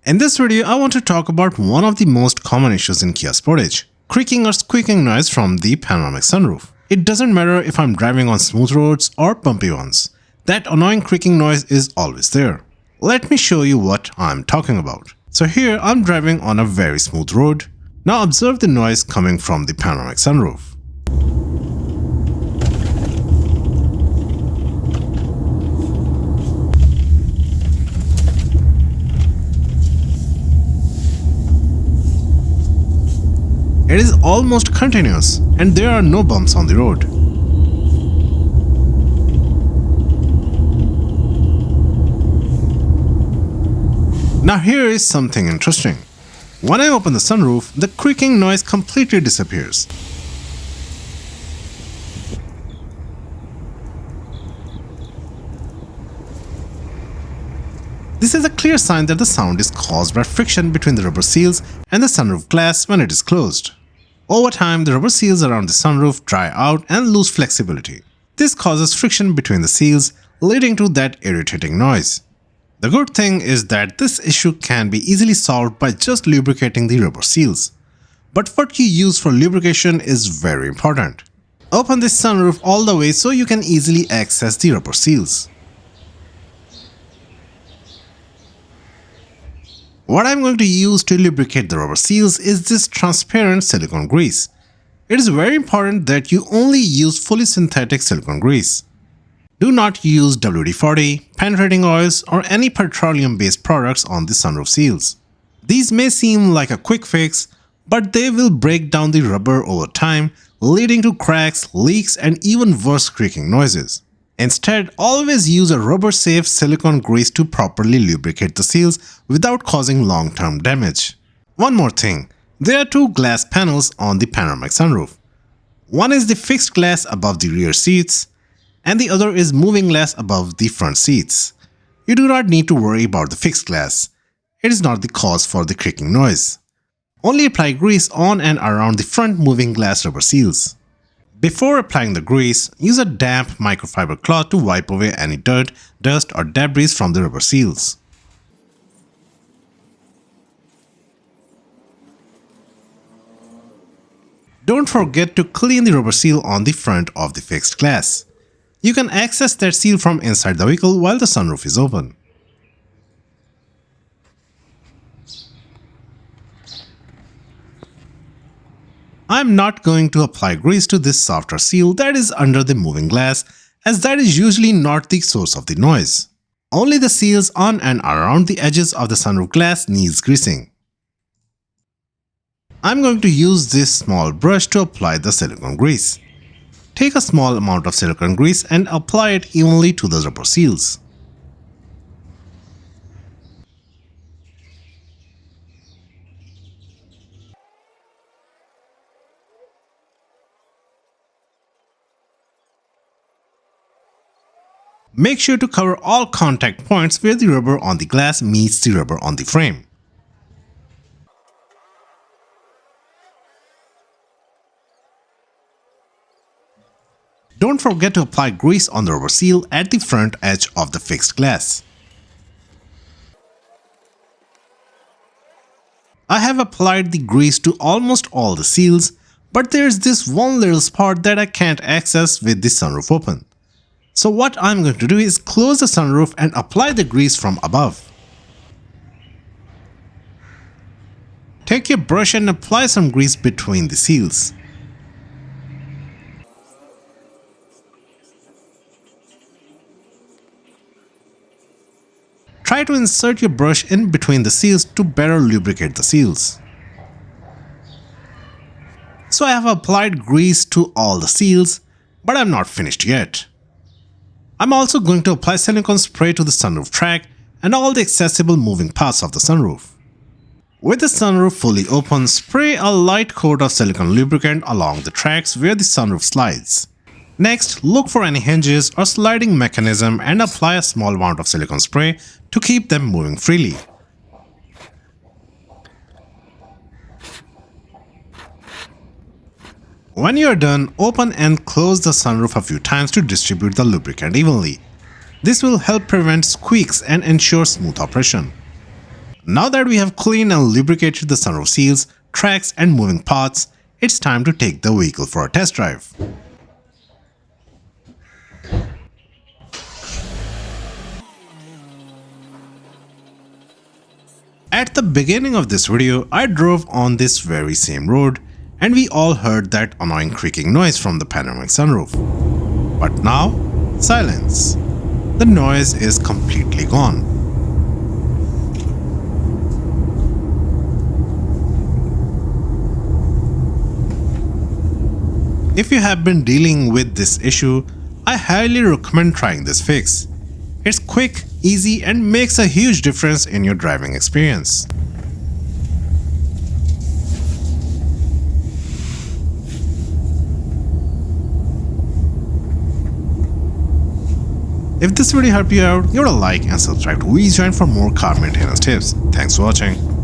In this video, I want to talk about one of the most common issues in Kia Sportage, creaking or squeaking noise from the panoramic sunroof. It doesn't matter if I'm driving on smooth roads or bumpy ones, that annoying creaking noise is always there. Let me show you what I'm talking about. So here I'm driving on a very smooth road. Now observe the noise coming from the panoramic sunroof. It is almost continuous and there are no bumps on the road. Now here is something interesting. When I open the sunroof, the creaking noise completely disappears. This is a clear sign that the sound is caused by friction between the rubber seals and the sunroof glass when it is closed. Over time, the rubber seals around the sunroof dry out and lose flexibility. This causes friction between the seals, leading to that irritating noise. The good thing is that this issue can be easily solved by just lubricating the rubber seals. But what you use for lubrication is very important. Open this sunroof all the way so you can easily access the rubber seals. What I'm going to use to lubricate the rubber seals is this transparent silicone grease. It is very important that you only use fully synthetic silicone grease. Do not use WD-40, penetrating oils, or any petroleum-based products on the sunroof seals. These may seem like a quick fix, but they will break down the rubber over time, leading to cracks, leaks, and even worse creaking noises. Instead, always use a rubber-safe silicone grease to properly lubricate the seals without causing long-term damage. One more thing, there are two glass panels on the panoramic sunroof. One is the fixed glass above the rear seats, and the other is moving glass above the front seats. You do not need to worry about the fixed glass. It is not the cause for the creaking noise. Only apply grease on and around the front moving glass rubber seals. Before applying the grease, use a damp microfiber cloth to wipe away any dirt, dust, or debris from the rubber seals. Don't forget to clean the rubber seal on the front of the fixed glass. You can access that seal from inside the vehicle while the sunroof is open. I am not going to apply grease to this softer seal that is under the moving glass, as that is usually not the source of the noise. Only the seals on and around the edges of the sunroof glass needs greasing. I am going to use this small brush to apply the silicone grease. Take a small amount of silicone grease and apply it evenly to the rubber seals. Make sure to cover all contact points where the rubber on the glass meets the rubber on the frame. Don't forget to apply grease on the rubber seal at the front edge of the fixed glass. I have applied the grease to almost all the seals, but there is this one little spot that I can't access with the sunroof open. So what I'm going to do is close the sunroof and apply the grease from above. Take your brush and apply some grease between the seals. Try to insert your brush in between the seals to better lubricate the seals. So I have applied grease to all the seals, but I'm not finished yet. I'm also going to apply silicone spray to the sunroof track and all the accessible moving parts of the sunroof. With the sunroof fully open, spray a light coat of silicone lubricant along the tracks where the sunroof slides. Next, look for any hinges or sliding mechanism and apply a small amount of silicone spray to keep them moving freely. When you are done, open and close the sunroof a few times to distribute the lubricant evenly. This will help prevent squeaks and ensure smooth operation. Now that we have cleaned and lubricated the sunroof seals, tracks and moving parts, it's time to take the vehicle for a test drive. At the beginning of this video, I drove on this very same road and we all heard that annoying creaking noise from the panoramic sunroof. But now, silence. The noise is completely gone. If you have been dealing with this issue, I highly recommend trying this fix. It's quick, easy, and makes a huge difference in your driving experience. If this video helped you out, give it a like and subscribe to eJoin for more car maintenance tips. Thanks for watching.